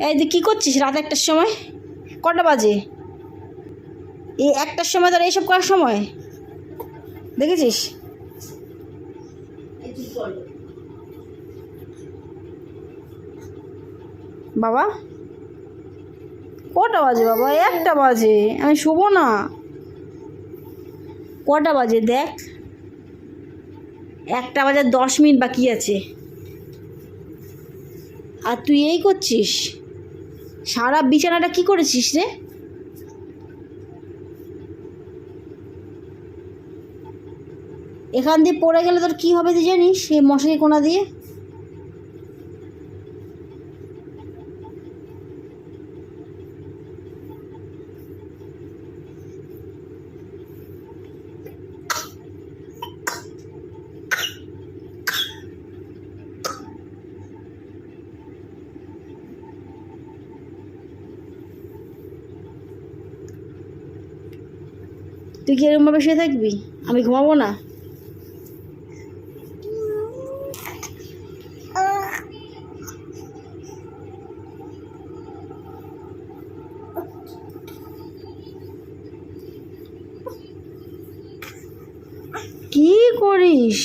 এই তুই কী করছিস রাত 1টার সময়? কটা বাজে? এই 1টার সময় তোর এইসব করার সময়? দেখেছিস? বাবা কটা বাজে বাবা? 1টা বাজে, আমি শুবো না। কটা বাজে দেখ, 1টা বাজার 10 মিনিট বাকি আছে, আর তুই এই করছিস? সারা বিছানাটা কি করেছিস রে? এখান দিয়ে পড়ে গেলে তোর কি হবে তুই জানিস? এই মশারি কোনা দিয়ে। তুই কি এরকমভাবে শুয়ে থাকবি? আমি ঘুমাবো না? কি করিস?